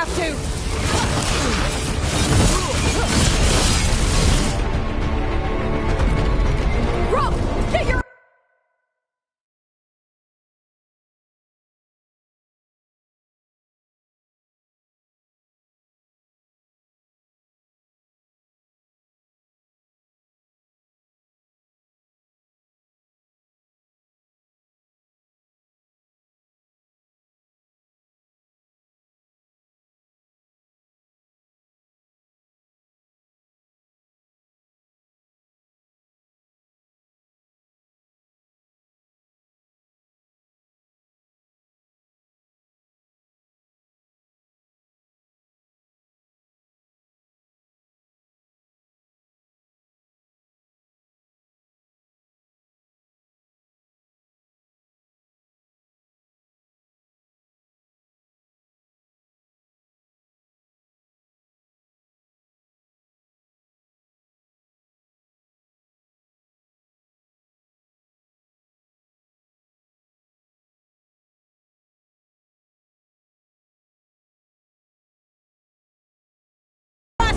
have to! Rob! Get your...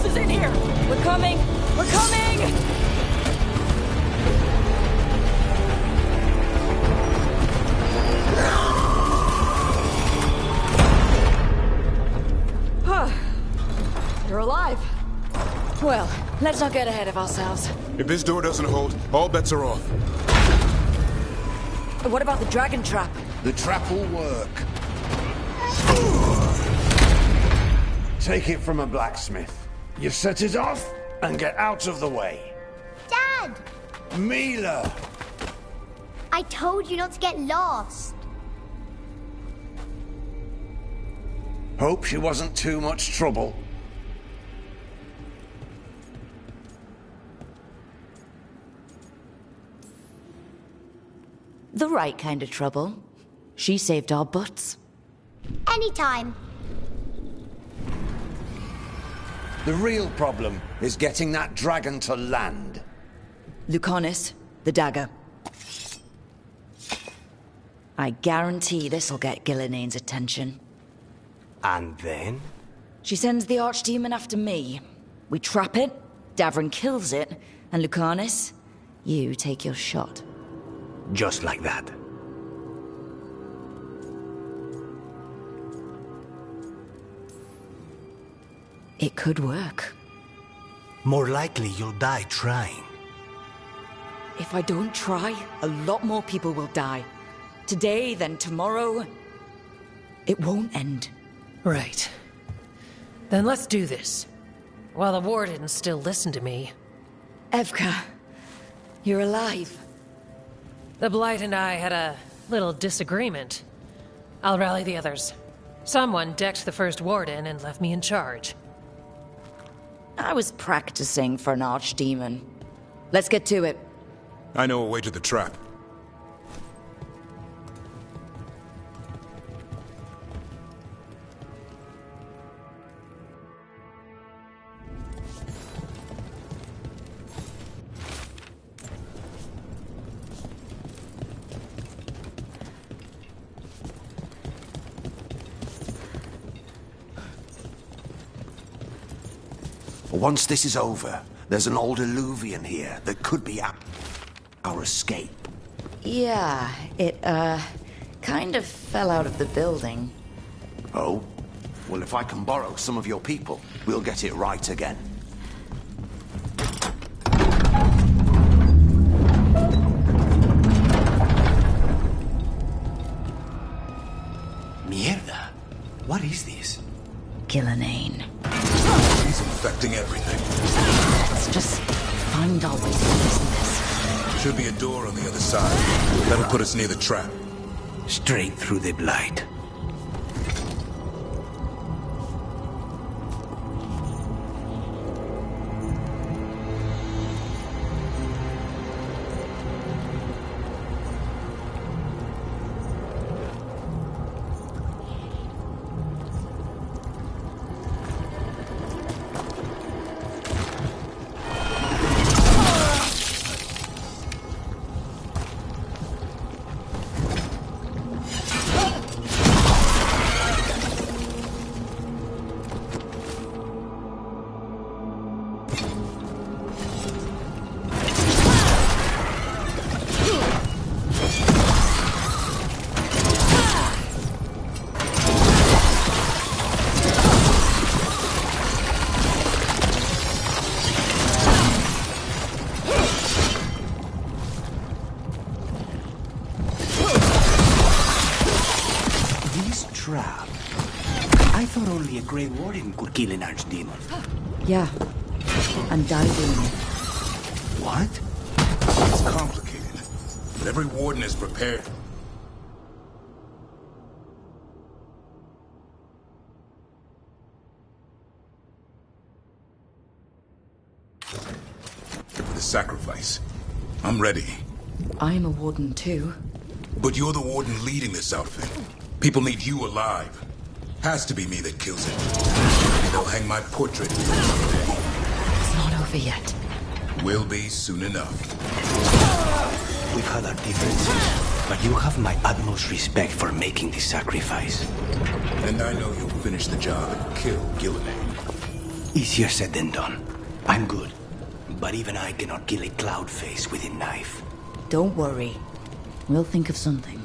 Is in here! We're coming! We're coming! You're alive. Well, let's not get ahead of ourselves. If this door doesn't hold, all bets are off. What about the dragon trap? The trap will work. Take it from a blacksmith. You set it off and get out of the way. Dad! Mila! I told you not to get lost. Hope she wasn't too much trouble. The right kind of trouble. She saved our butts. Anytime. The real problem is getting that dragon to land. Lucanis, the dagger. I guarantee this'll get Gillinean's attention. And then? She sends the archdemon after me. We trap it, Davrin kills it, and Lucanis, you take your shot. Just like that. It could work. More likely you'll die trying. If I don't try, a lot more people will die. Today, then tomorrow. It won't end. Right. Then let's do this. While the Wardens still listen to me. Evka, you're alive. The Blight and I had a little disagreement. I'll rally the others. Someone decked the first Warden and left me in charge. I was practicing for an archdemon. Let's get to it. I know a way to the trap. Once this is over, there's an old Illuvian here that could be our escape. Yeah, it, kind of fell out of the building. Oh? Well, if I can borrow some of your people, we'll get it right again. Mierda. What is this? Gillinean. He's infecting everything. Let's just find our way through this mess. Should be a door on the other side. That'll put us near the trap. Straight through the Blight. trap. I thought only a Grey Warden could kill an archdemon. Yeah. And die doing it. What? It's complicated, but every warden is prepared. For the sacrifice. I'm ready. I'm a warden too. But you're the warden leading this outfit. People need you alive. Has to be me that kills it. They'll hang my portrait someday. It's not over yet. Will be soon enough. We've had our differences, but you have my utmost respect for making this sacrifice. And I know you'll finish the job and kill Gillinan. Easier said than done. I'm good. But even I cannot kill a cloud face with a knife. Don't worry. We'll think of something.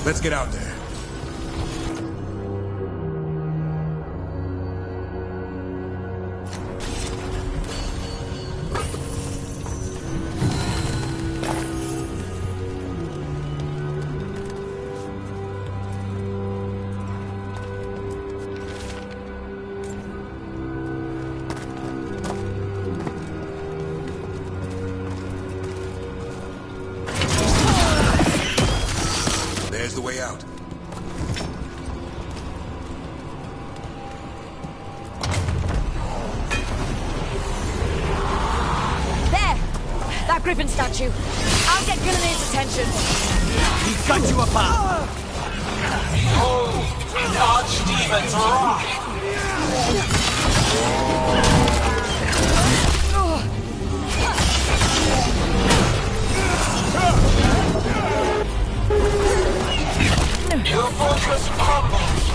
Let's get out there. There's the way out. There! That Griffin statue. I'll get Gilliman's attention. He's got you apart! Oh, the Archdemon's rock! Your fortress crumbles!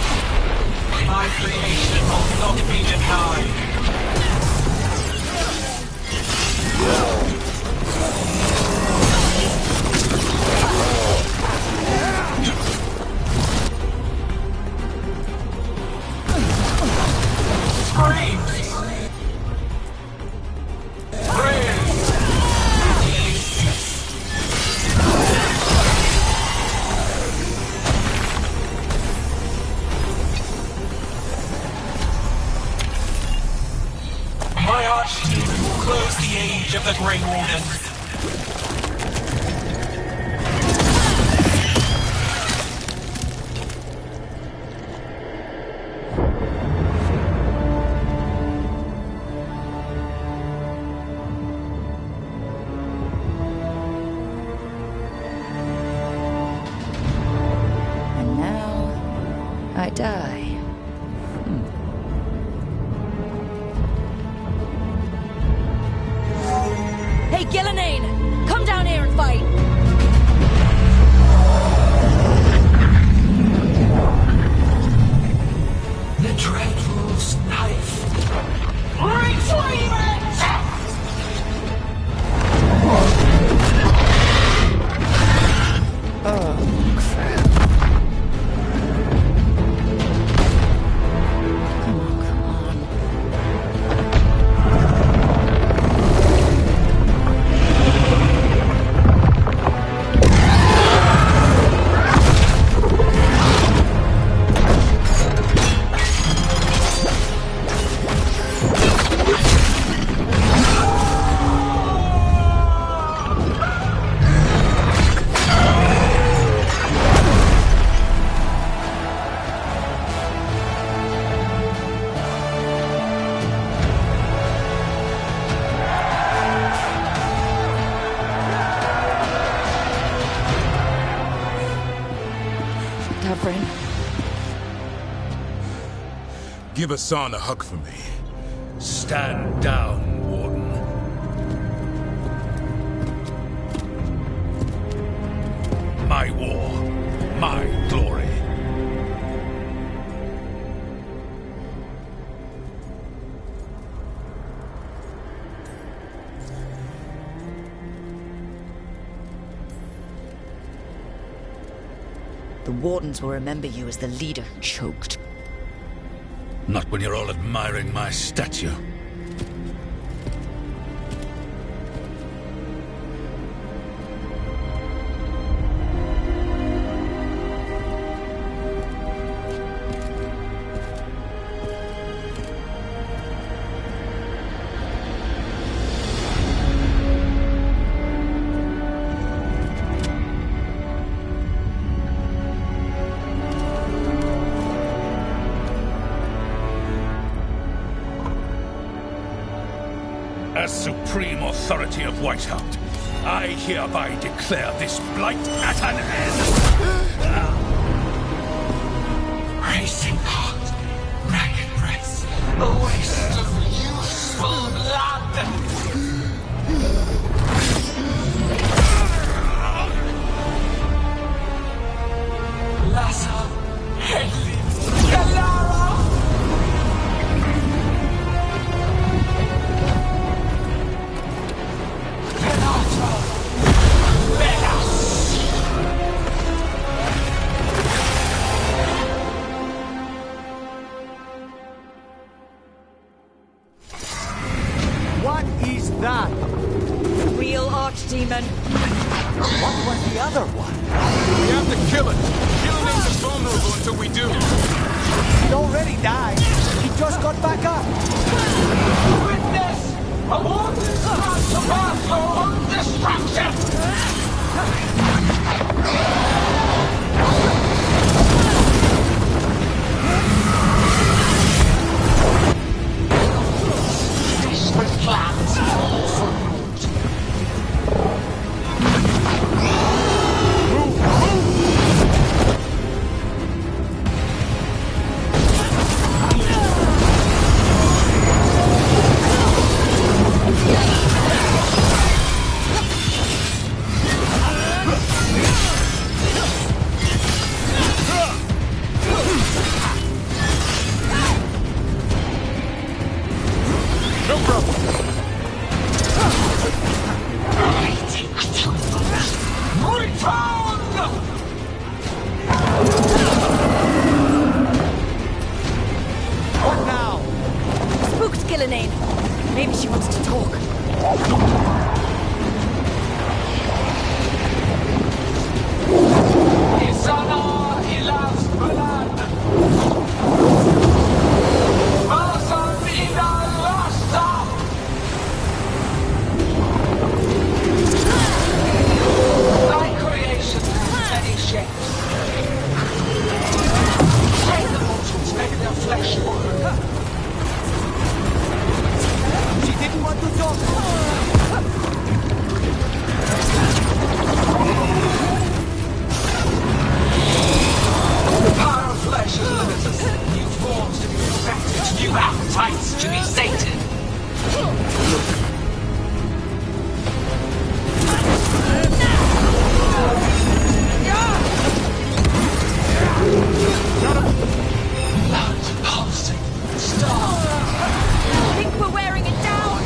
My creation will not be denied! Screams! My Archdemon will close the age of the Grey Warden. And now, I die. Hey, Gillinan! Come down here and fight! The Dreadful's knife. Retrieve it! Come on, come on. Give Hassan a hug for me. Stand down, Warden. My war, my glory. The Wardens will remember you as the leader who choked. Not when you're all admiring my statue. As supreme authority of Whitehound, I hereby declare this blight at an end. Racing heart, ragged breath, a waste of useful blood. Lassa, Hedley, Galara. What is that? The real Archdemon. What was the other one? We have to kill it. Killing him is vulnerable until we do. He already died. He just got back up. Witness! A warden's march to pass your own destruction! Desperate plans all for naught. What now? Spooked Gillenane. Maybe she wants to talk. Isana ilas bulan. Mazan ila lasta. Thy creation has many shapes. Train the mortals, make their flesh burn. She didn't want to talk. The power of flesh is limitless. New forms to be perfected, new appetites to be sated. Blood pulsing, star. I think we're wearing it down.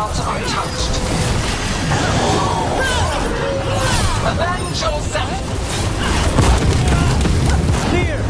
heart untouched. Avenge yourself! Clear!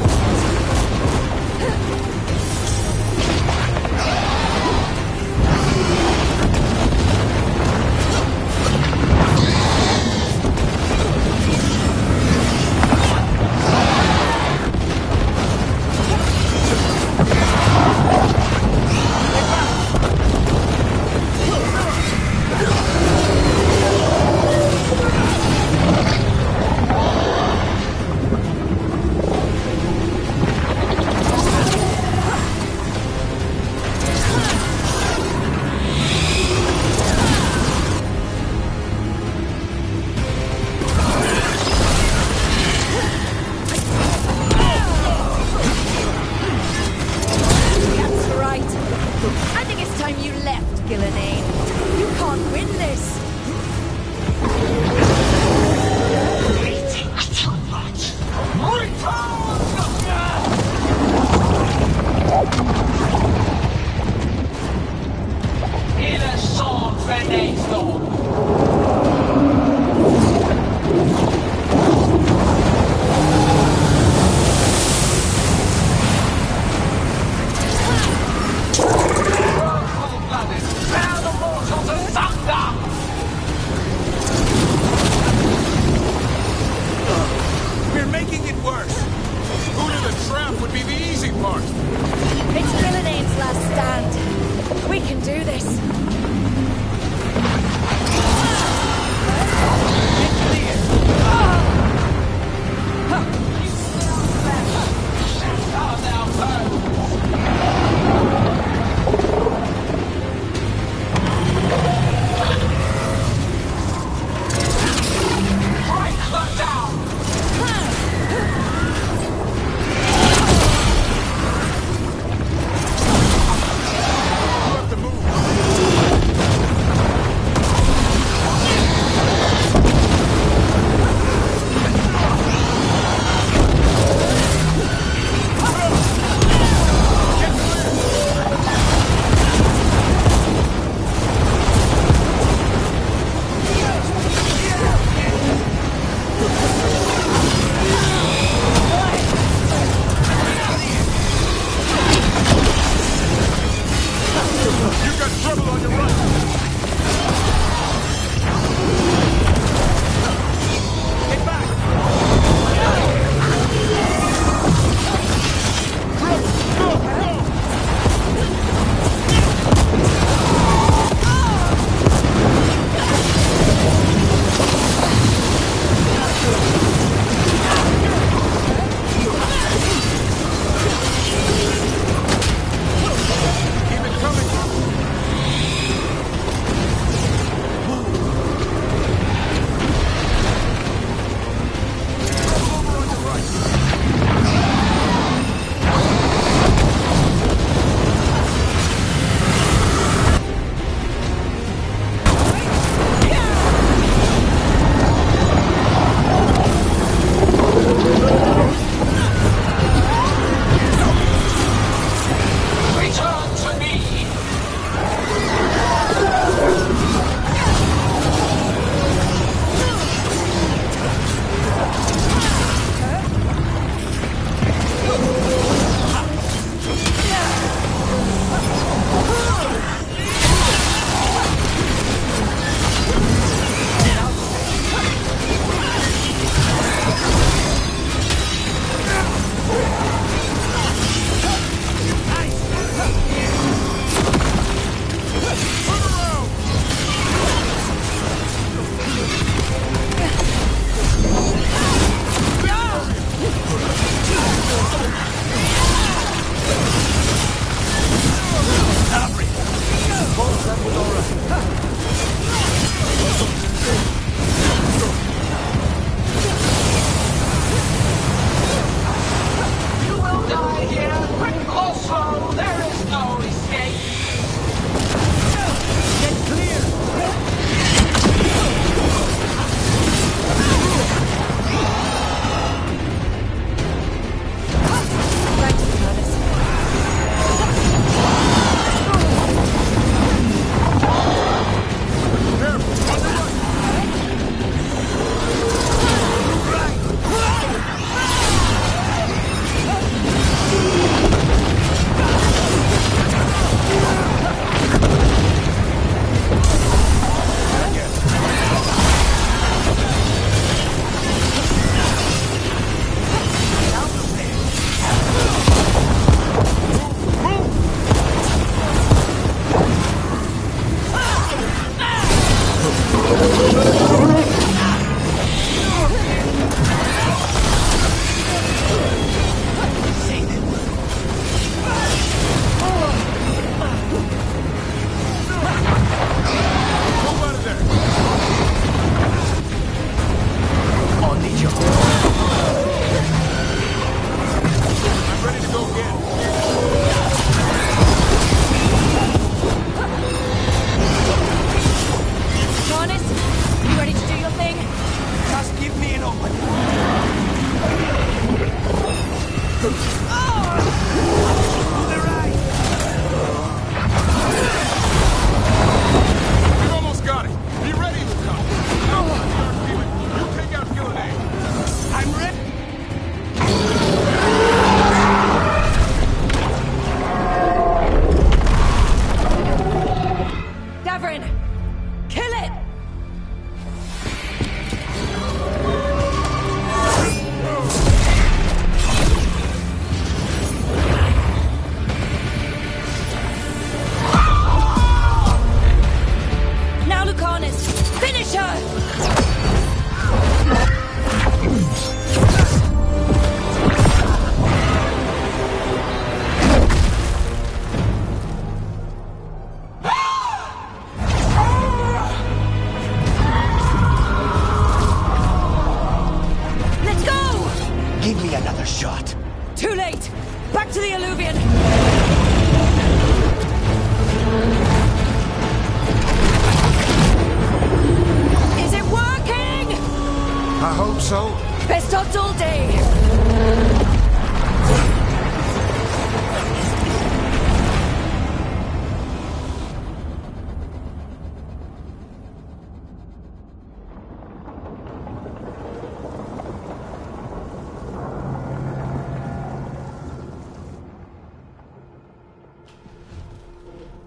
Not all day!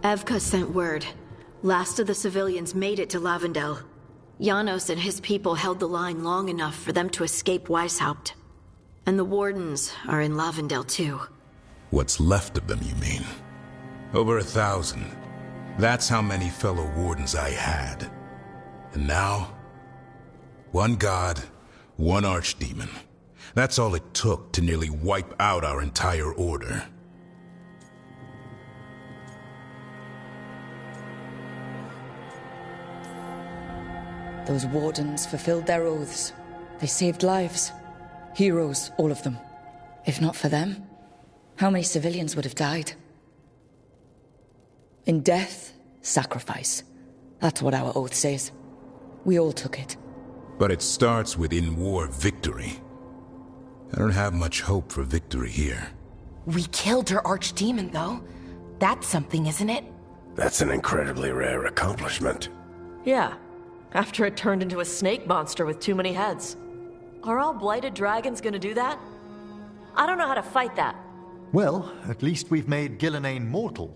Evka sent word. Last of the civilians made it to Lavendel. Janos and his people held the line long enough for them to escape Weishaupt. And the Wardens are in Lavendel too. What's left of them, you mean? Over 1,000. That's how many fellow Wardens I had. And now? One god, one archdemon. That's all it took to nearly wipe out our entire order. Those Wardens fulfilled their oaths. They saved lives. Heroes, all of them. If not for them, how many civilians would have died? In death, sacrifice. That's what our oath says. We all took it. But it starts with in-war victory. I don't have much hope for victory here. We killed her archdemon, though. That's something, isn't it? That's an incredibly rare accomplishment. Yeah. After it turned into a snake monster with too many heads. Are all blighted dragons gonna do that? I don't know how to fight that. Well, at least we've made Gillenane mortal.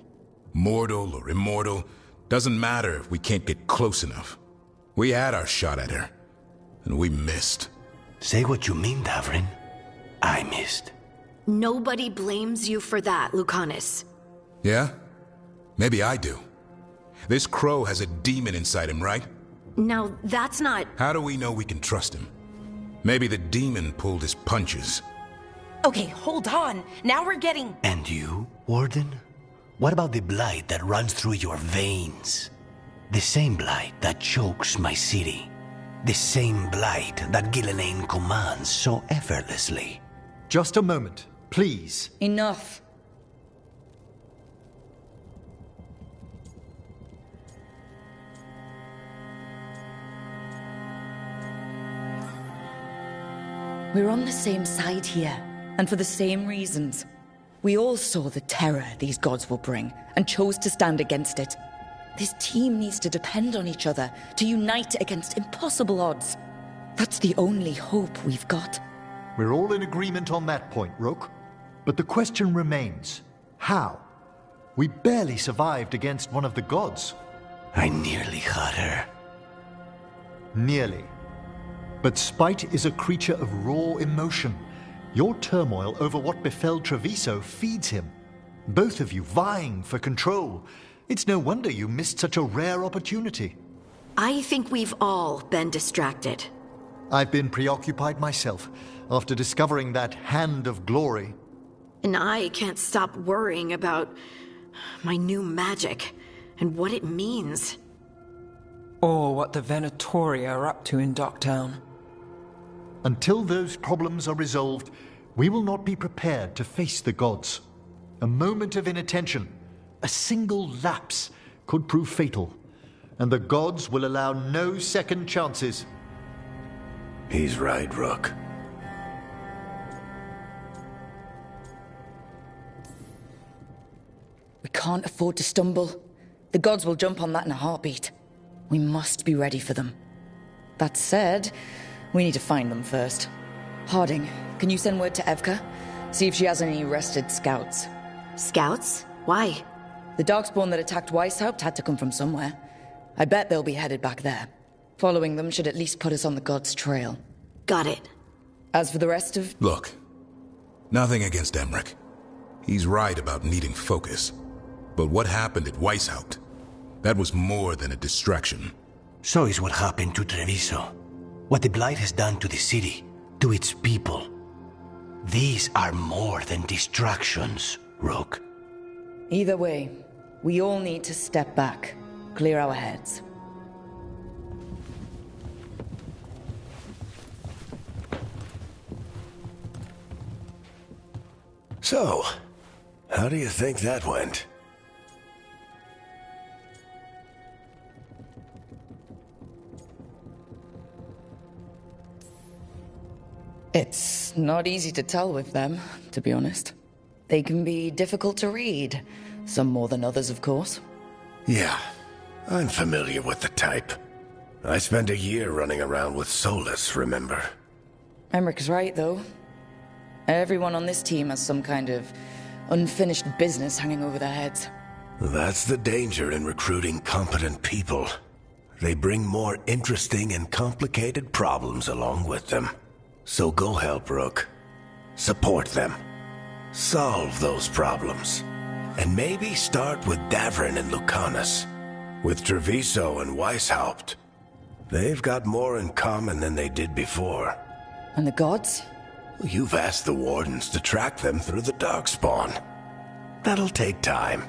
Mortal or immortal, doesn't matter if we can't get close enough. We had our shot at her, and we missed. Say what you mean, Davrin. I missed. Nobody blames you for that, Lucanus. Yeah? Maybe I do. This crow has a demon inside him, right? Now, that's not... How do we know we can trust him? Maybe the demon pulled his punches. Okay, hold on. Now we're getting... And you, Warden? What about the blight that runs through your veins? The same blight that chokes my city. The same blight that Gillenane commands so effortlessly. Just a moment, please. Enough. We're on the same side here, and for the same reasons. We all saw the terror these gods will bring, and chose to stand against it. This team needs to depend on each other, to unite against impossible odds. That's the only hope we've got. We're all in agreement on that point, Rook. But the question remains, how? We barely survived against one of the gods. I nearly had her. Nearly. But spite is a creature of raw emotion. Your turmoil over what befell Treviso feeds him. Both of you vying for control. It's no wonder you missed such a rare opportunity. I think we've all been distracted. I've been preoccupied myself after discovering that Hand of Glory. And I can't stop worrying about my new magic and what it means. Or what the Venatori are up to in Docktown. Until those problems are resolved, we will not be prepared to face the gods. A moment of inattention, a single lapse, could prove fatal, and the gods will allow no second chances. He's right, Rook. We can't afford to stumble. The gods will jump on that in a heartbeat. We must be ready for them. That said, we need to find them first. Harding, can you send word to Evka? See if she has any rested scouts. Scouts? Why? The Darkspawn that attacked Weishaupt had to come from somewhere. I bet they'll be headed back there. Following them should at least put us on the gods' trail. Got it. As for the rest of... Look, nothing against Emmerich. He's right about needing focus. But what happened at Weishaupt? That was more than a distraction. So is what happened to Treviso. What the Blight has done to the city, to its people. These are more than distractions, Rook. Either way, we all need to step back, clear our heads. So, how do you think that went? It's not easy to tell with them, to be honest. They can be difficult to read. Some more than others, of course. Yeah, I'm familiar with the type. I spent a year running around with Solus, remember? Emmeric's right, though. Everyone on this team has some kind of unfinished business hanging over their heads. That's the danger in recruiting competent people. They bring more interesting and complicated problems along with them. So go help Rook. Support them. Solve those problems. And maybe start with Davrin and Lucanus. With Treviso and Weishaupt. They've got more in common than they did before. And the gods? You've asked the Wardens to track them through the Darkspawn. That'll take time.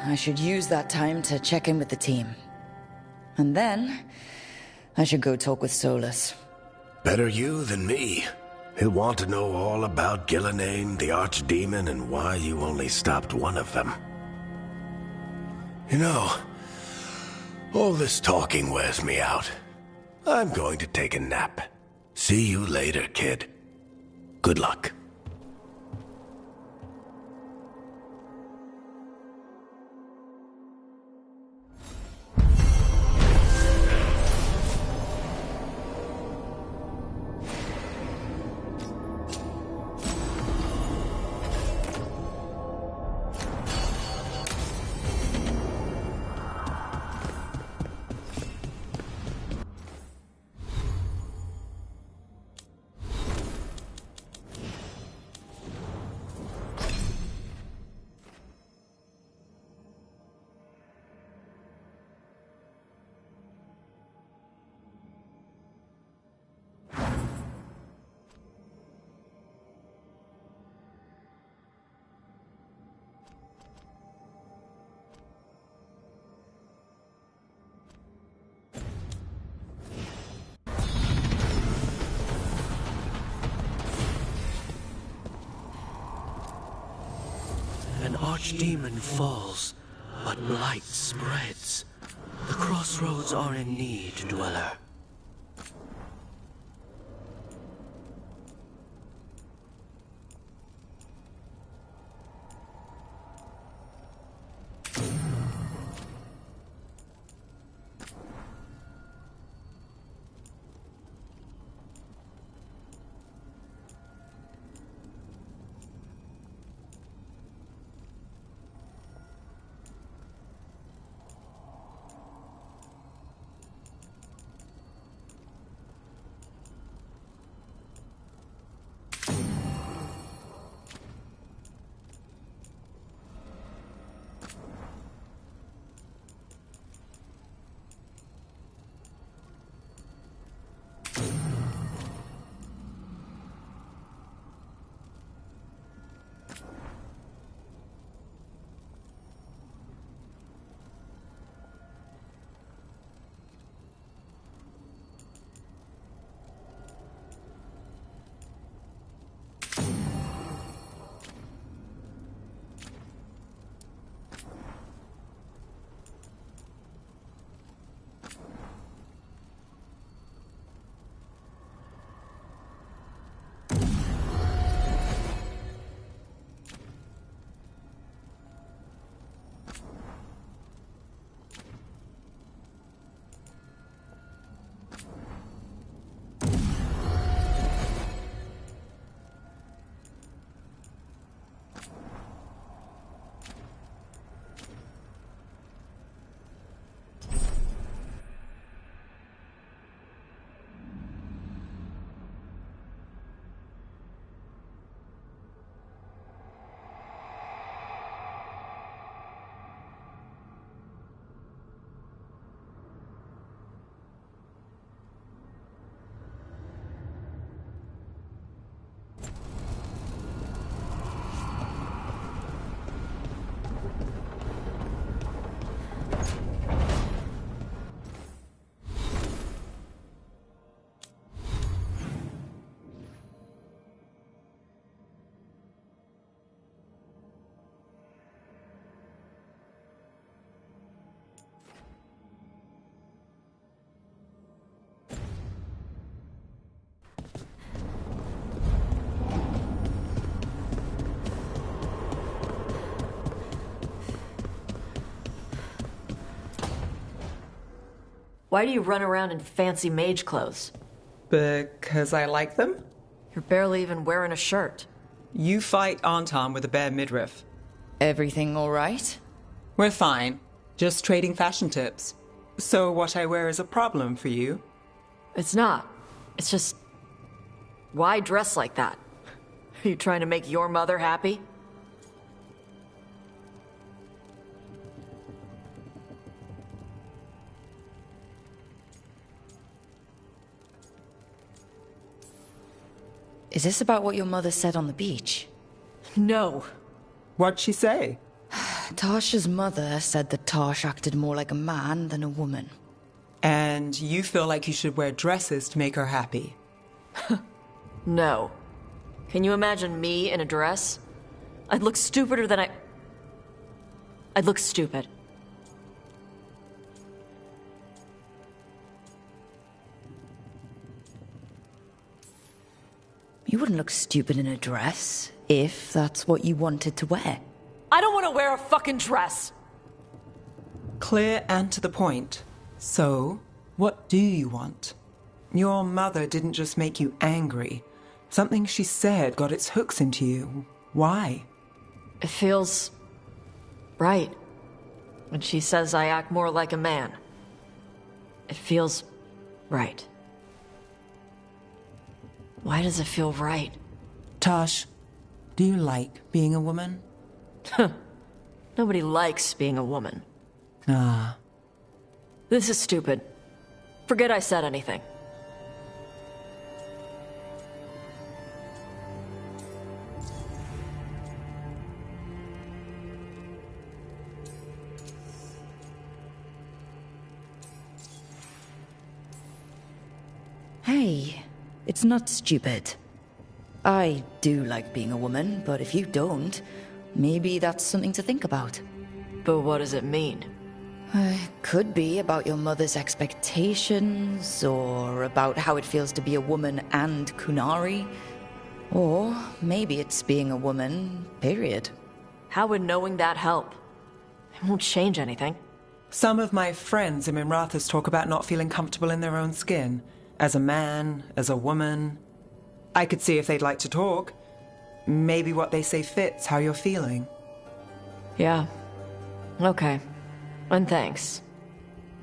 I should use that time to check in with the team. And then, I should go talk with Solus. Better you than me. He'll want to know all about Gillenane, the Archdemon, and why you only stopped one of them. You know, all this talking wears me out. I'm going to take a nap. See you later, kid. Good luck. An archdemon falls, but blight spreads. The crossroads are in need, Dweller. Why do you run around in fancy mage clothes? Because I like them? You're barely even wearing a shirt. You fight Anton with a bare midriff. Everything all right? We're fine. Just trading fashion tips. So what I wear is a problem for you? It's not. It's just... Why dress like that? Are you trying to make your mother happy? Is this about what your mother said on the beach? No. What'd she say? Tasha's mother said that Tash acted more like a man than a woman. And you feel like you should wear dresses to make her happy? No. Can you imagine me in a dress? I'd look stupider than I'd look stupid. You wouldn't look stupid in a dress, if that's what you wanted to wear. I don't want to wear a fucking dress! Clear and to the point. So, what do you want? Your mother didn't just make you angry. Something she said got its hooks into you. Why? It feels... right. When she says I act more like a man. It feels... right. Why does it feel right? Tash, do you like being a woman? Nobody likes being a woman. Ah. This is stupid. Forget I said anything. Hey, it's not stupid. I do like being a woman, but if you don't, maybe that's something to think about. But what does it mean? Could be about your mother's expectations, or about how it feels to be a woman and Kunari. Or maybe it's being a woman, period. How would knowing that help? It won't change anything. Some of my friends in Minrathous talk about not feeling comfortable in their own skin. As a man, as a woman. I could see if they'd like to talk. Maybe what they say fits how you're feeling. Yeah. Okay. And thanks.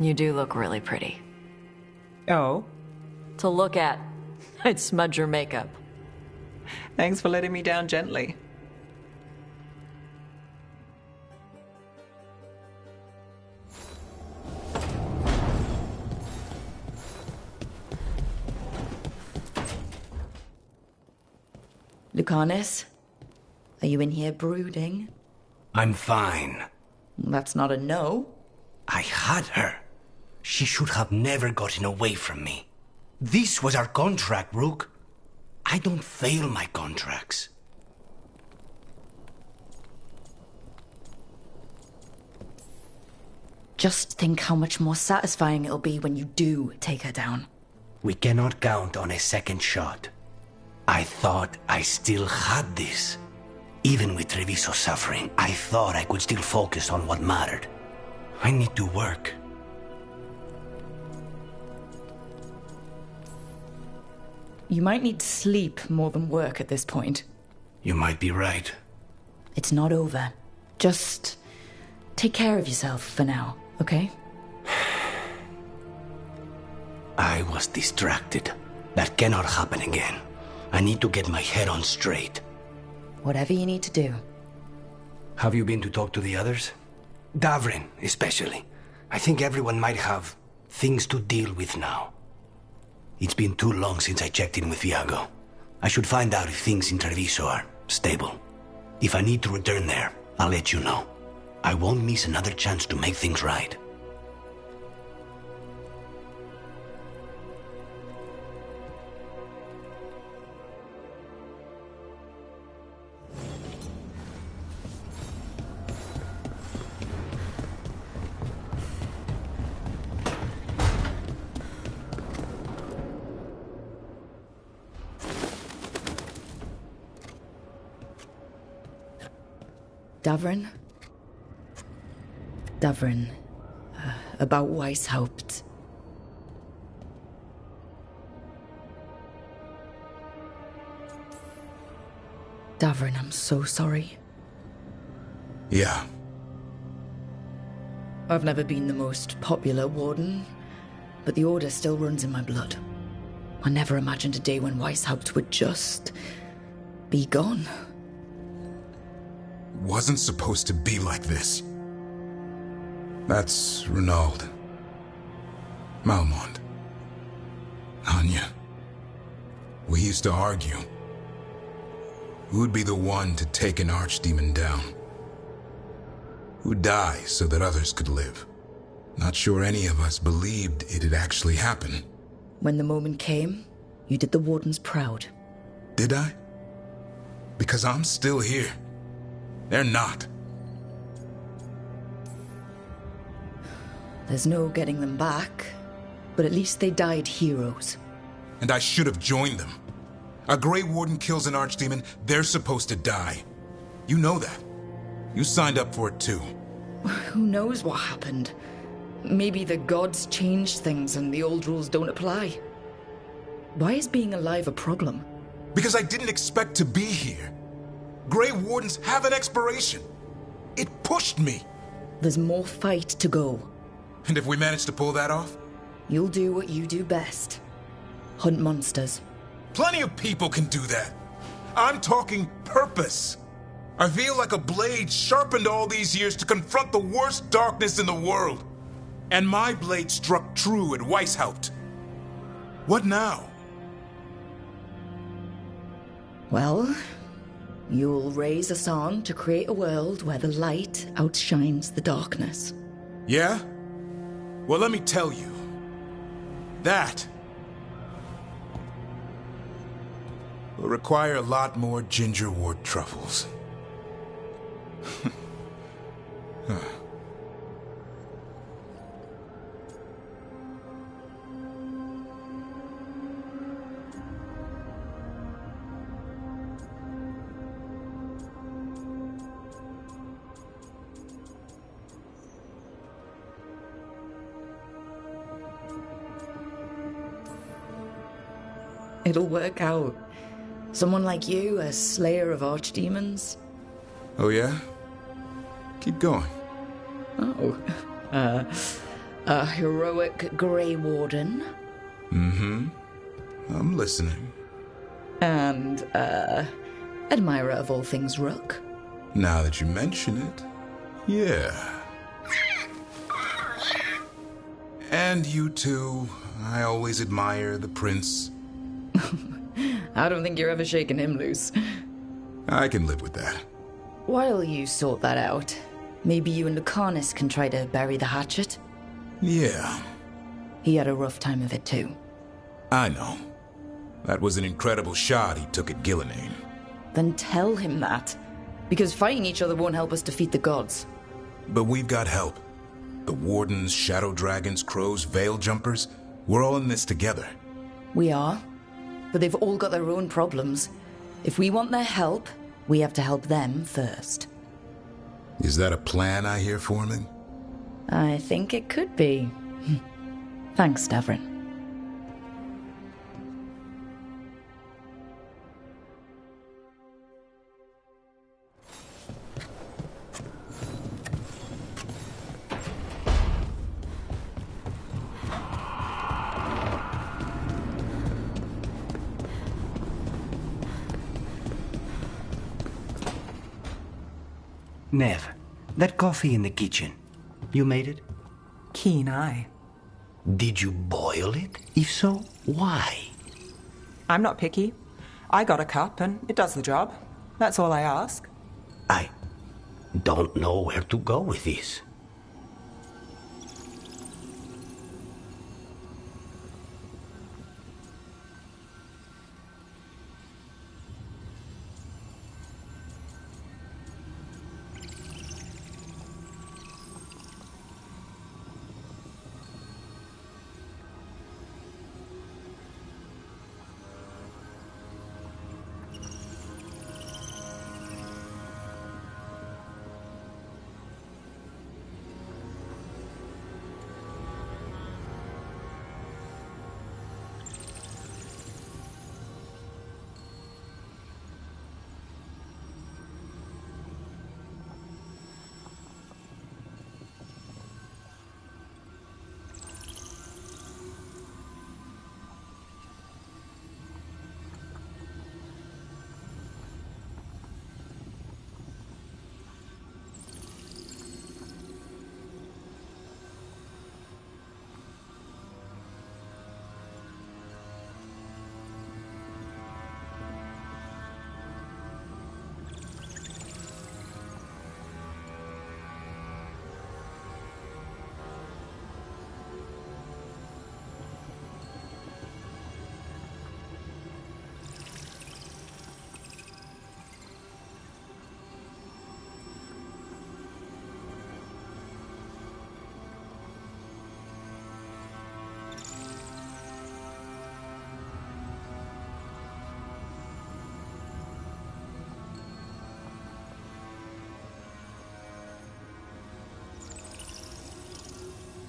You do look really pretty. Oh? To look at, I'd smudge your makeup. Thanks for letting me down gently. Lucanus, are you in here brooding? I'm fine. That's not a no. I had her. She should have never gotten away from me. This was our contract, Rook. I don't fail my contracts. Just think how much more satisfying it'll be when you do take her down. We cannot count on a second shot. I thought I still had this. Even with Treviso suffering, I thought I could still focus on what mattered. I need to work. You might need sleep more than work at this point. You might be right. It's not over. Just take care of yourself for now, okay? I was distracted. That cannot happen again. I need to get my head on straight. Whatever you need to do. Have you been to talk to the others? Davrin, especially. I think everyone might have things to deal with now. It's been too long since I checked in with Viago. I should find out if things in Treviso are stable. If I need to return there, I'll let you know. I won't miss another chance to make things right. Davrin? Davrin, about Weishaupt. Davrin, I'm so sorry. Yeah. I've never been the most popular warden, but the Order still runs in my blood. I never imagined a day when Weishaupt would just be gone. Wasn't supposed to be like this. That's Renaud. Malmond. Anya. We used to argue. Who'd be the one to take an archdemon down? Who'd die so that others could live? Not sure any of us believed it'd actually happen. When the moment came, you did the Wardens proud. Did I? Because I'm still here. They're not. There's no getting them back, but at least they died heroes. And I should have joined them. A Grey Warden kills an archdemon, they're supposed to die. You know that. You signed up for it too. Who knows what happened? Maybe the gods changed things and the old rules don't apply. Why is being alive a problem? Because I didn't expect to be here. Grey Wardens have an expiration. It pushed me. There's more fight to go. And if we manage to pull that off? You'll do what you do best. Hunt monsters. Plenty of people can do that. I'm talking purpose. I feel like a blade sharpened all these years to confront the worst darkness in the world. And my blade struck true at Weishaupt. What now? Well, you'll raise a song to create a world where the light outshines the darkness. Yeah? Well, let me tell you. That will require a lot more gingerwort truffles. It'll work out. Someone like you, a slayer of archdemons. Oh yeah? Keep going. Oh. A heroic Grey Warden. Mm-hmm. I'm listening. And, admirer of all things Rook. Now that you mention it, yeah. And you too. I always admire the prince. I don't think you're ever shaking him loose. I can live with that. While you sort that out, maybe you and Lucanus can try to bury the hatchet? Yeah. He had a rough time of it too. I know. That was an incredible shot he took at Gillenane. Then tell him that. Because fighting each other won't help us defeat the gods. But we've got help. The Wardens, Shadow Dragons, Crows, Veil Jumpers, we're all in this together. We are. But they've all got their own problems. If we want their help, we have to help them first. Is that a plan I hear forming? I think it could be. Thanks, Davrin. Nev, that coffee in the kitchen, you made it? Keen eye. Did you boil it? If so, why? I'm not picky. I got a cup and it does the job. That's all I ask. I don't know where to go with this.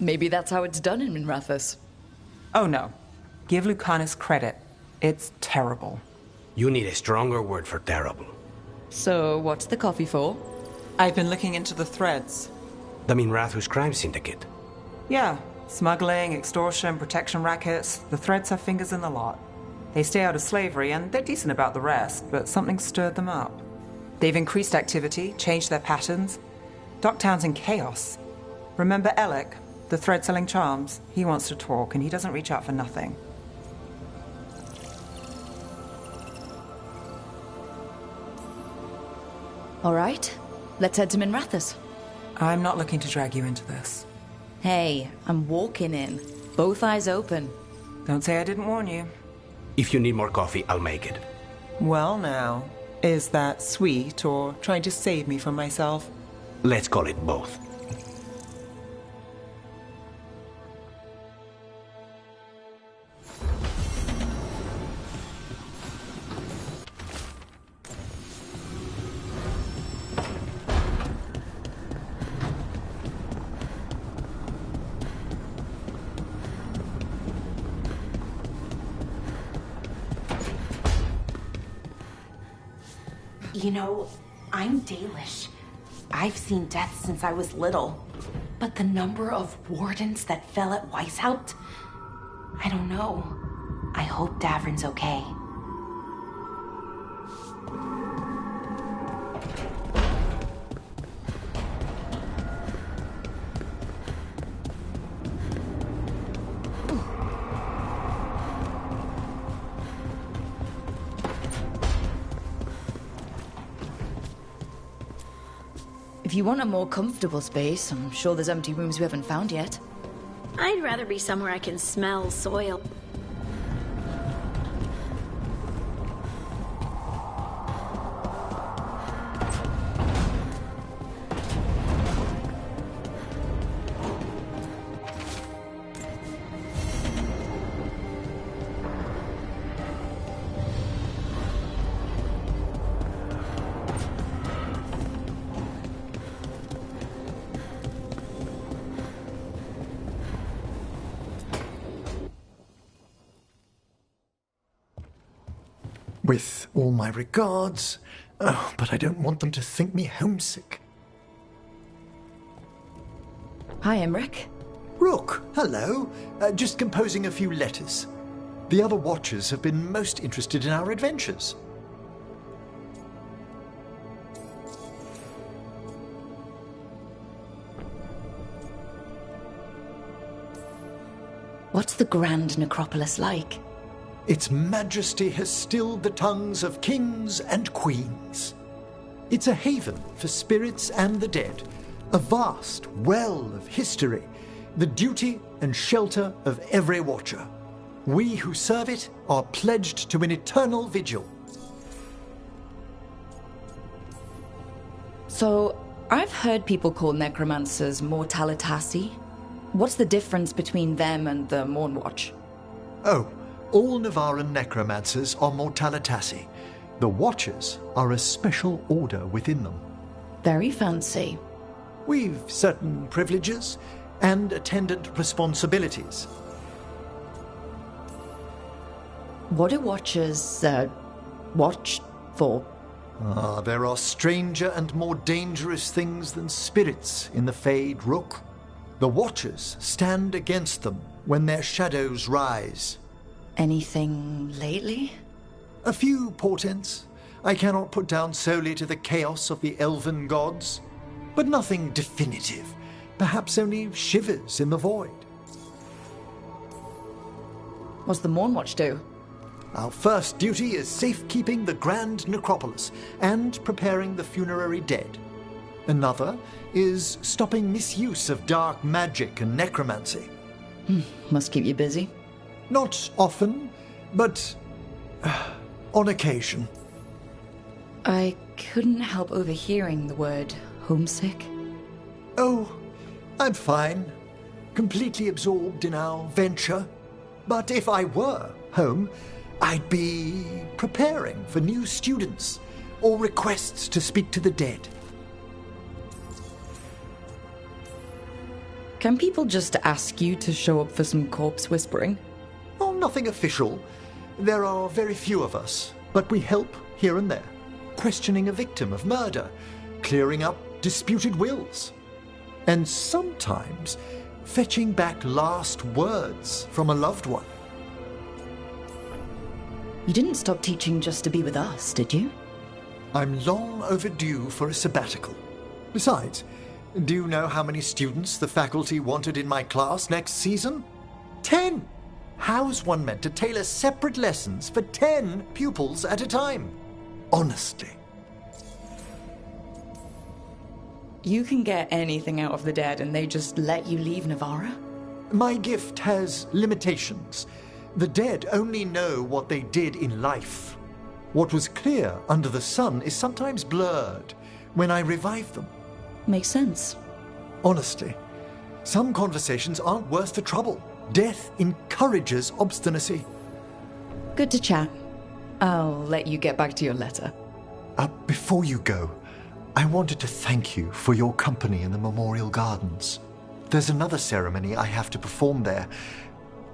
Maybe that's how it's done in Minrathous. Oh no. Give Lucanus credit. It's terrible. You need a stronger word for terrible. So, what's the coffee for? I've been looking into the threads. The Minrathous crime syndicate. Yeah. Smuggling, extortion, protection rackets. The threads have fingers in the lot. They stay out of slavery, and they're decent about the rest, but something stirred them up. They've increased activity, changed their patterns. Docktown's in chaos. Remember Alec, the thread-selling charms? He wants to talk, and he doesn't reach out for nothing. All right, let's head to Minrathous. I'm not looking to drag you into this. Hey, I'm walking in. Both eyes open. Don't say I didn't warn you. If you need more coffee, I'll make it. Well now, is that sweet or trying to save me from myself? Let's call it both. You know, I'm Dalish. I've seen death since I was little. But the number of wardens that fell at Weishaupt? I don't know. I hope Davrin's okay. If you want a more comfortable space, I'm sure there's empty rooms we haven't found yet. I'd rather be somewhere I can smell soil. With all my regards. Oh, but I don't want them to think me homesick. Hi, Emric. Rook, hello. Just composing a few letters. The other Watchers have been most interested in our adventures. What's the Grand Necropolis like? Its majesty has stilled the tongues of kings and queens. It's a haven for spirits and the dead, a vast well of history, the duty and shelter of every Watcher. We who serve it are pledged to an eternal vigil. So, I've heard people call necromancers mortalitasi. What's the difference between them and the Mournwatch? Oh, all Navaran necromancers are mortalitasi. The Watchers are a special order within them. Very fancy. We've certain privileges and attendant responsibilities. What do Watchers, watch for? There are stranger and more dangerous things than spirits in the Fade, Rook. The Watchers stand against them when their shadows rise. Anything lately? A few portents I cannot put down solely to the chaos of the elven gods, but nothing definitive. Perhaps only shivers in the void. What's the Mournwatch do? Our first duty is safekeeping the Grand Necropolis and preparing the funerary dead. Another is stopping misuse of dark magic and necromancy. Must keep you busy. Not often, but on occasion. I couldn't help overhearing the word homesick. Oh, I'm fine. Completely absorbed in our venture. But if I were home, I'd be preparing for new students or requests to speak to the dead. Can people just ask you to show up for some corpse whispering? Oh, nothing official. There are very few of us, but we help here and there. Questioning a victim of murder, clearing up disputed wills, and sometimes fetching back last words from a loved one. You didn't stop teaching just to be with us, did you? I'm long overdue for a sabbatical. Besides, do you know how many students the faculty wanted in my class next season? 10! How's one meant to tailor separate lessons for 10 pupils at a time? Honestly. You can get anything out of the dead and they just let you leave Navarra? My gift has limitations. The dead only know what they did in life. What was clear under the sun is sometimes blurred when I revive them. Makes sense. Honestly, some conversations aren't worth the trouble. Death encourages obstinacy. Good to chat. I'll let you get back to your letter. Before you go, I wanted to thank you for your company in the Memorial Gardens. There's another ceremony I have to perform there.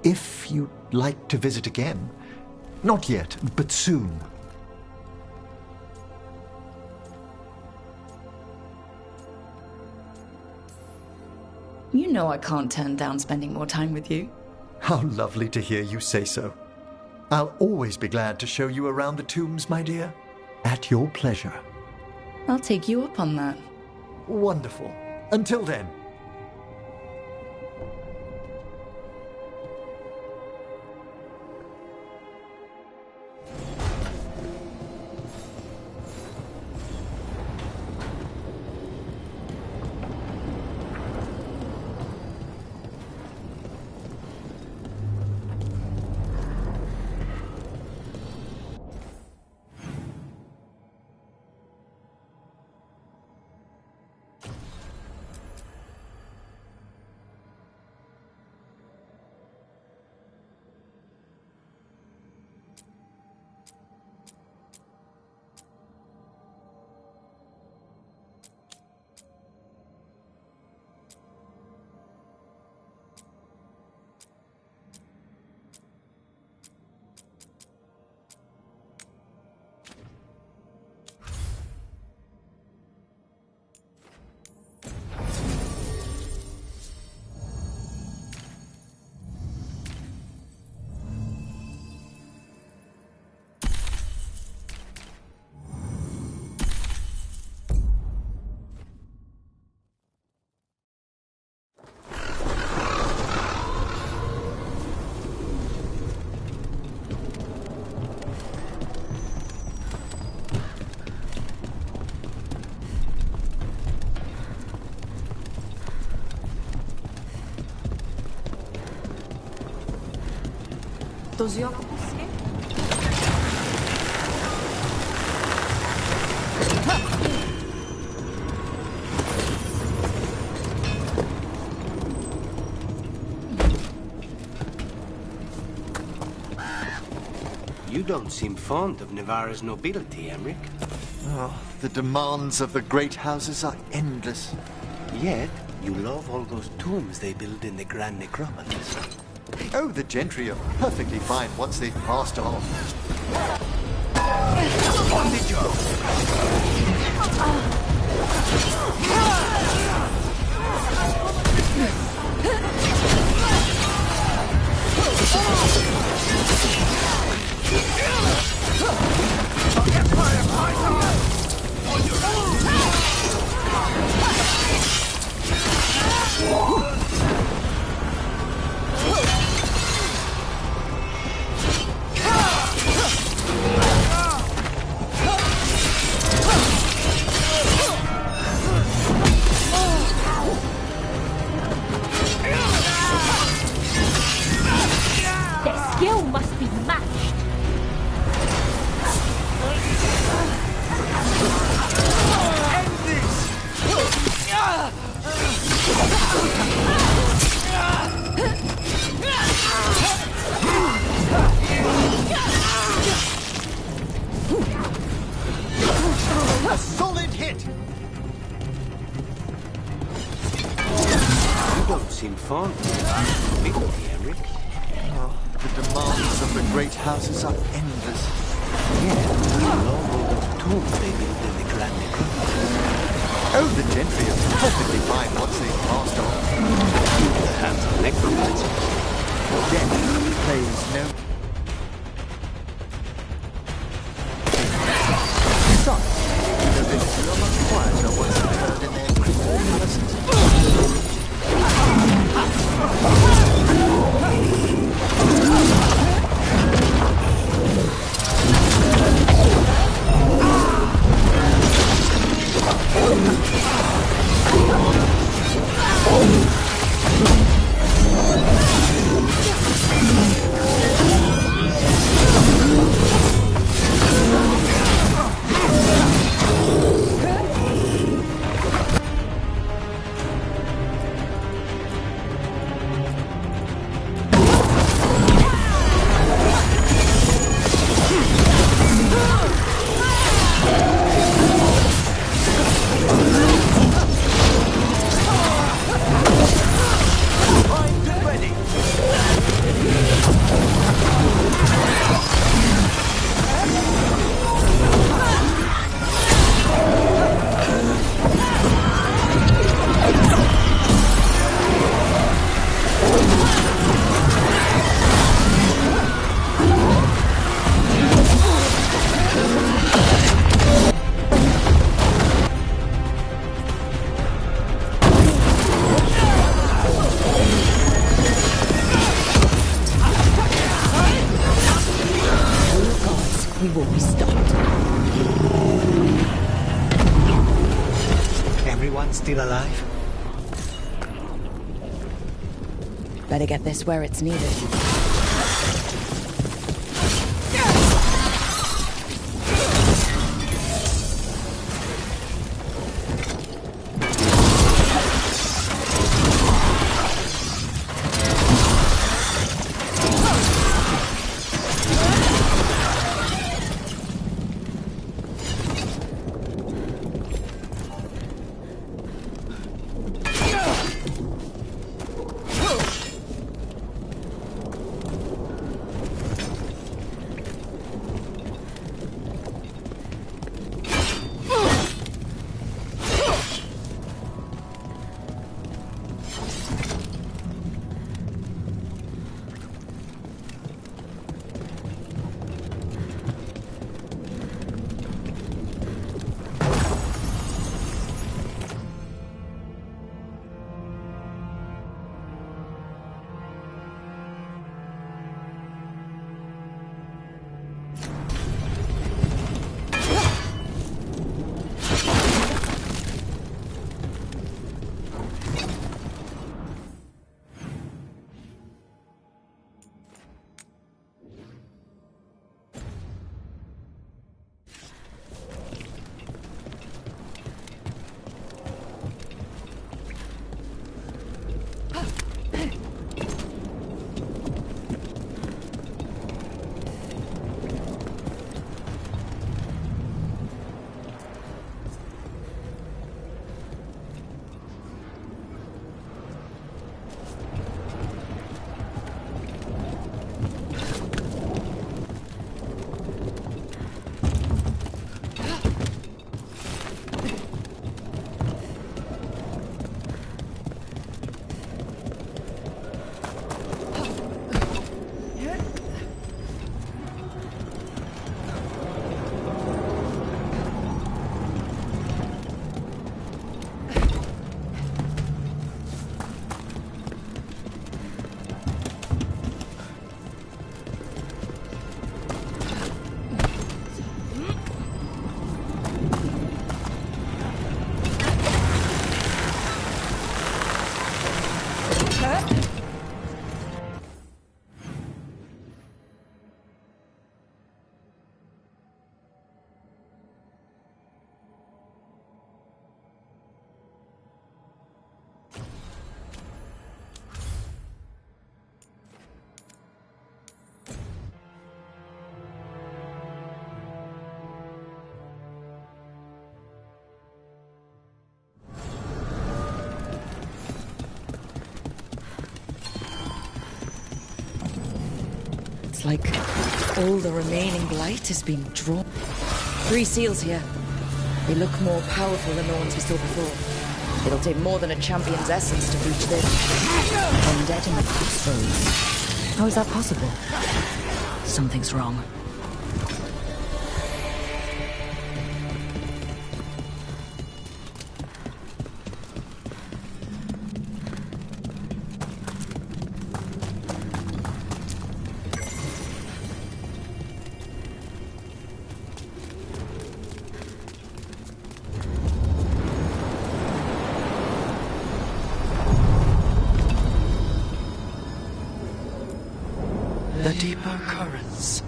If you'd like to visit again. Not yet, but soon. You know I can't turn down spending more time with you. How lovely to hear you say so. I'll always be glad to show you around the tombs, my dear. At your pleasure. I'll take you up on that. Wonderful. Until then. Does your see? You don't seem fond of Navarra's nobility, Emmerich. Oh, the demands of the great houses are endless. Yet, you love all those tombs they build in the Grand Necropolis. Oh, the gentry are perfectly fine once they've passed on. On the job! The demands of the great houses are endless. Oh, the gentry are perfectly fine once they've passed on. The hands of necromancy. Death plays no... Besides, the nobility are much quieter once they've heard in their Christian lessons. We won't be stopped. Everyone still alive? Better get this where it's needed. It's like all the remaining blight has been drawn. 3 seals here. They look more powerful than the ones we saw before. It'll take more than a champion's essence to breach this. Undead in the crossroads. How is that possible? Something's wrong. The deeper currents.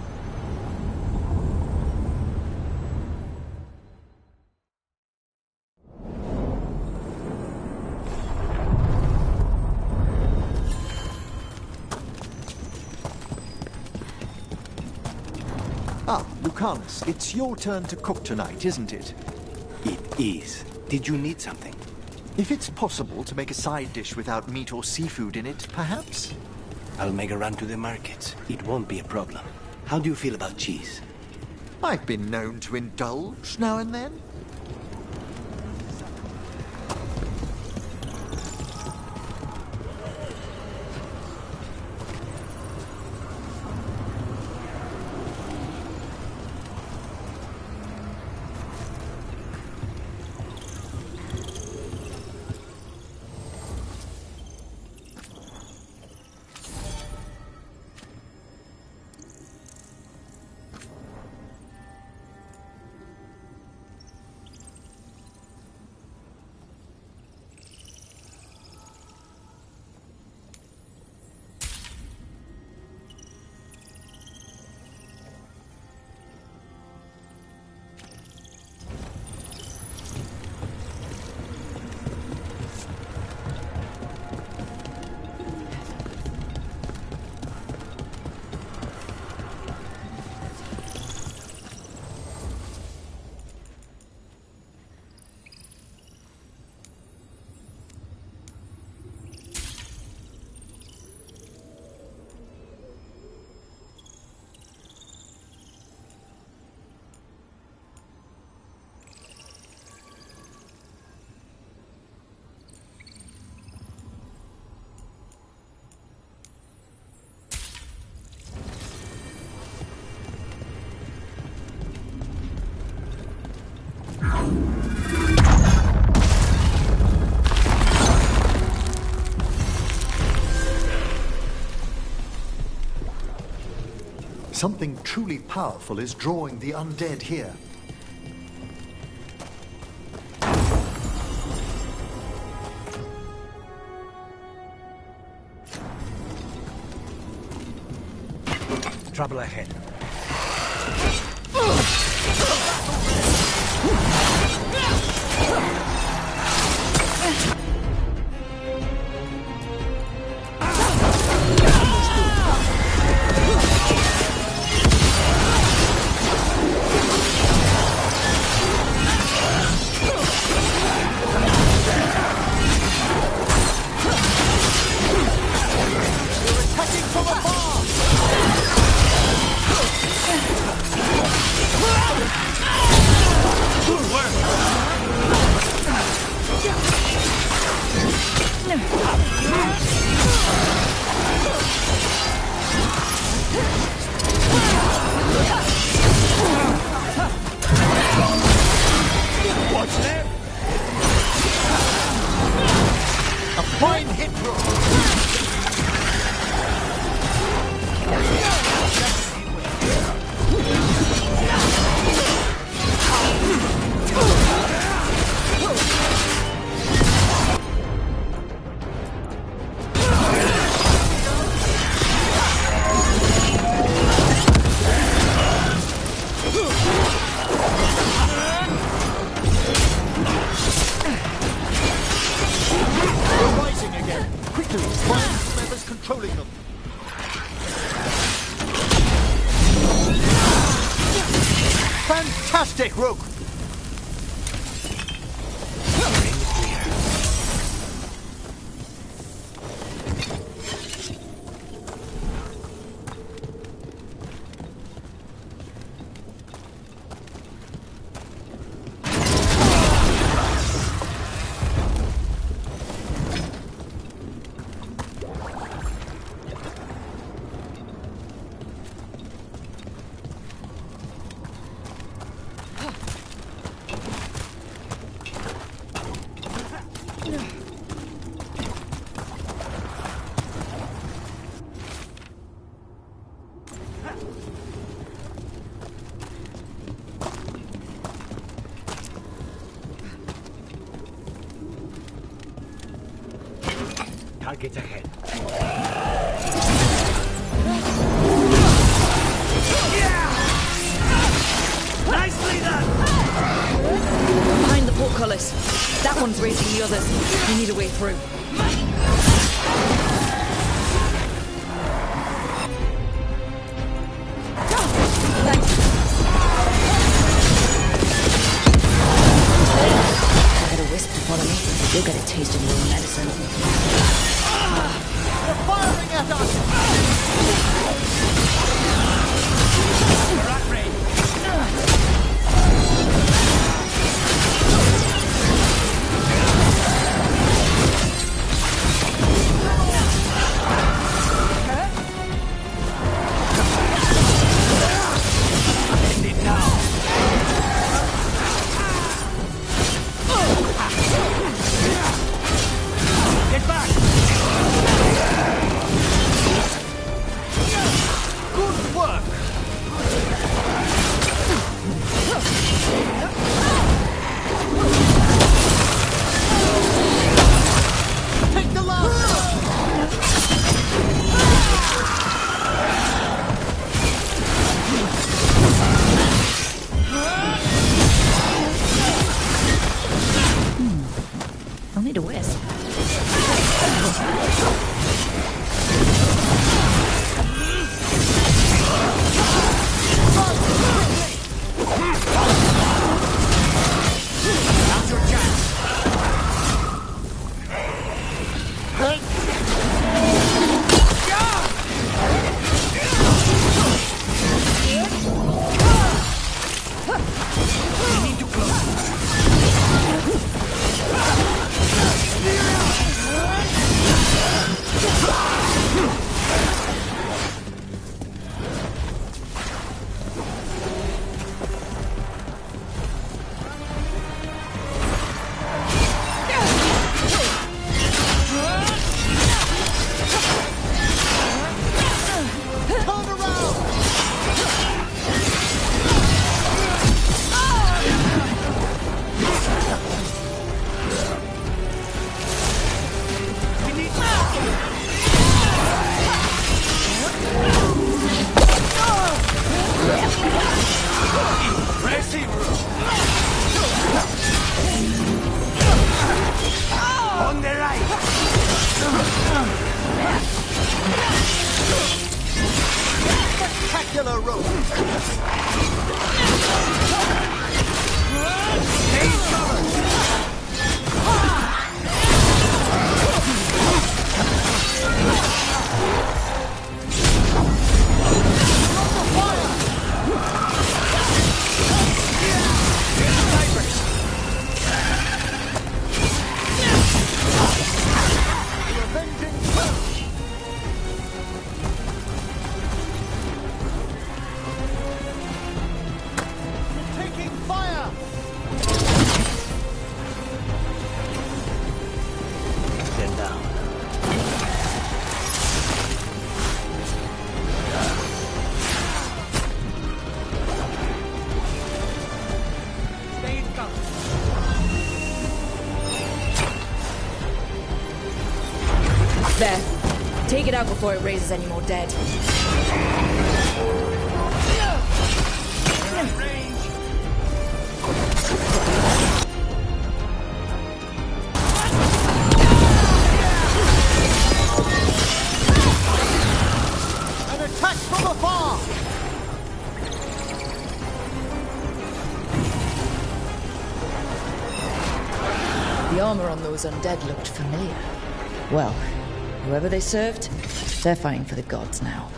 Ah, Lucanus, it's your turn to cook tonight, isn't it? It is. Did you need something? If it's possible to make a side dish without meat or seafood in it, perhaps? I'll make a run to the markets. It won't be a problem. How do you feel about cheese? I've been known to indulge now and then. Something truly powerful is drawing the undead here. Trouble ahead. Fantastic, Rook! Target ahead. Nicely done! Behind the portcullis. That one's raising the others. We need a way through. Thanks. Get a wisp to follow me. You'll get a taste of your own medicine. They're firing at us! Rat rain! Get back! Good work! Take the last! I'll need a wisp. Now's your chance! We need to on the right! Spectacular rope! Stay covered! Taking fire! Stand down. Stay in cover. There. Take it out before it raises any more dead. An attack from afar! The armor on those undead looked familiar. Well, whoever they served, they're fighting for the gods now.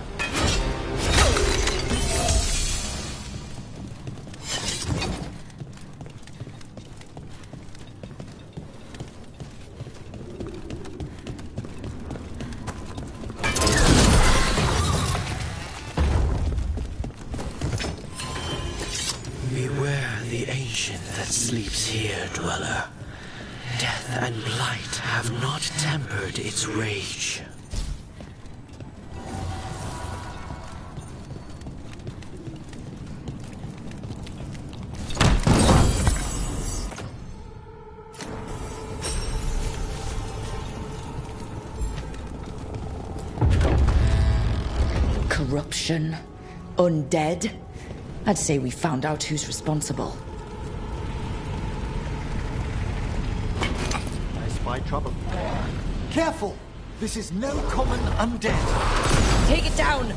Beware the ancient that sleeps here, dweller. Death and blight have not tempered its rage. corruption, undead, I'd say we found out who's responsible. I spy trouble. Careful! This is no common undead. Take it down!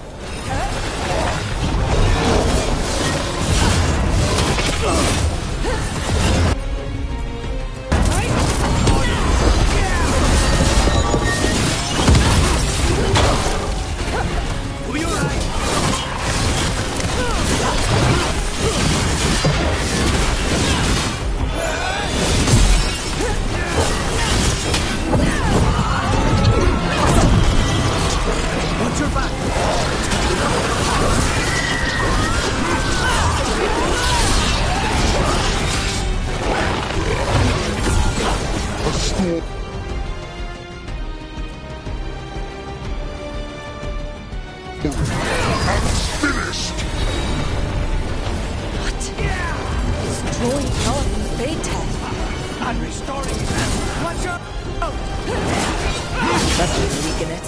Watch your back! Finished! What? Destroying power from the Fate I'm restoring it. Watch out! That should weaken it.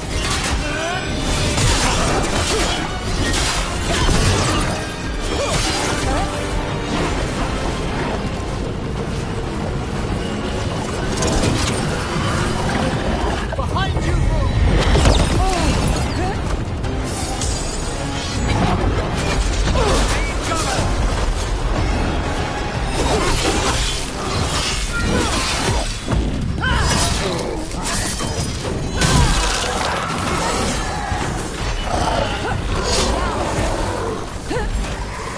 Behind you!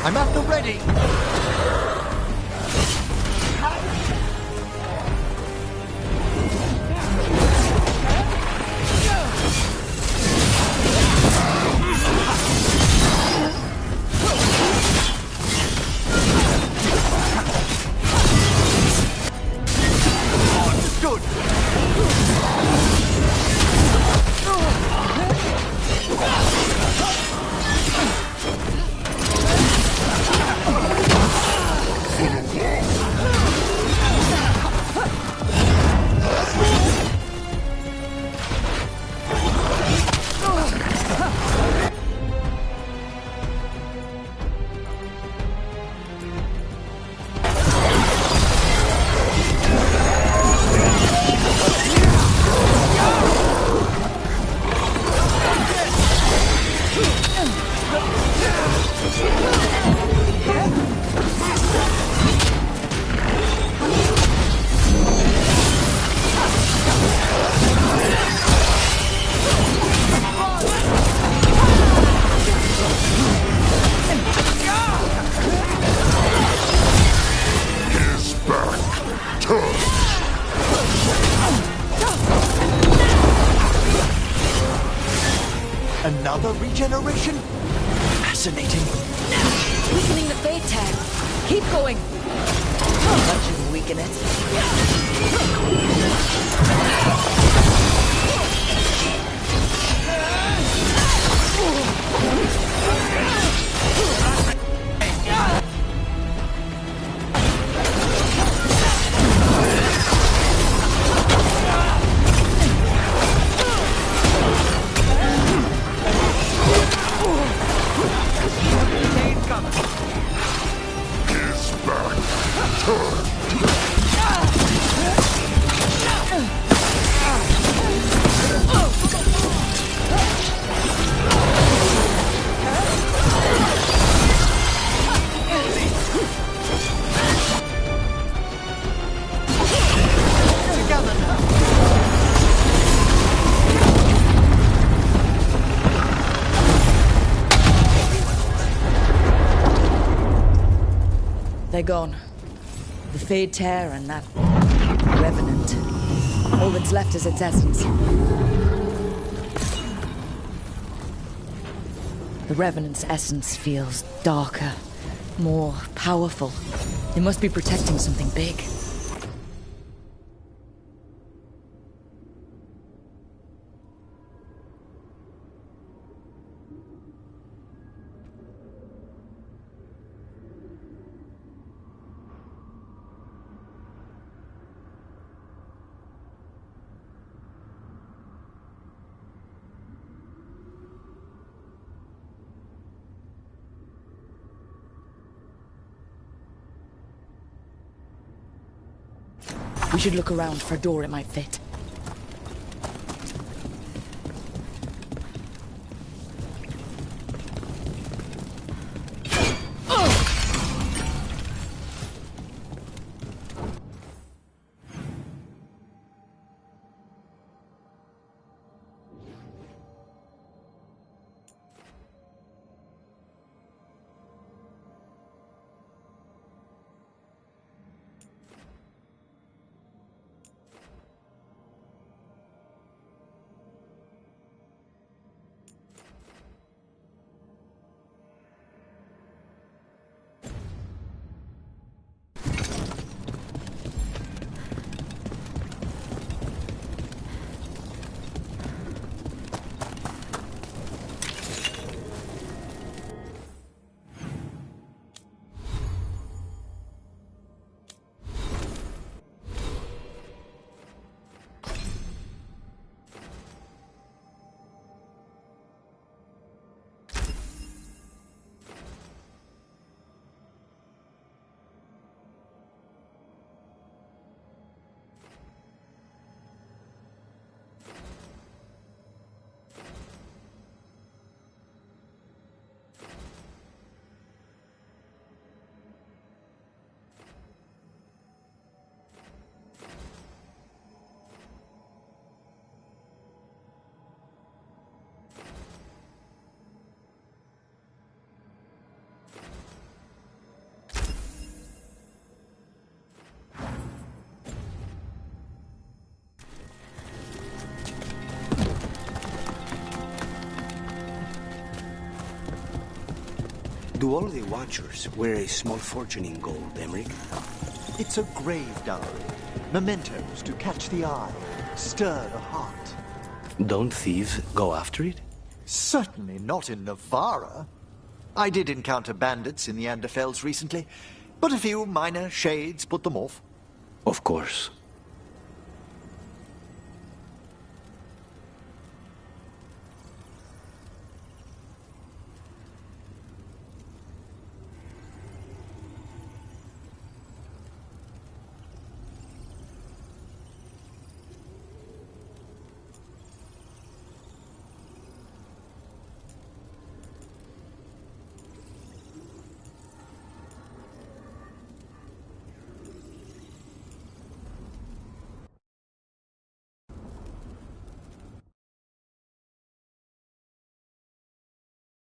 I'm at the ready! Understood! Another regeneration? Fascinating. Weakening the Fate tag. Keep going. That should weaken it. They're gone. The Fade Tear and that Revenant. All that's left is its essence. The Revenant's essence feels darker, more powerful. They must be protecting something big. We should look around for a door it might fit. Do all the Watchers wear a small fortune in gold, Emmerich? It's a grave dowry. Mementos to catch the eye, stir the heart. Don't thieves go after it? Certainly not in Navarra. I did encounter bandits in the Anderfels recently, but a few minor shades put them off. Of course.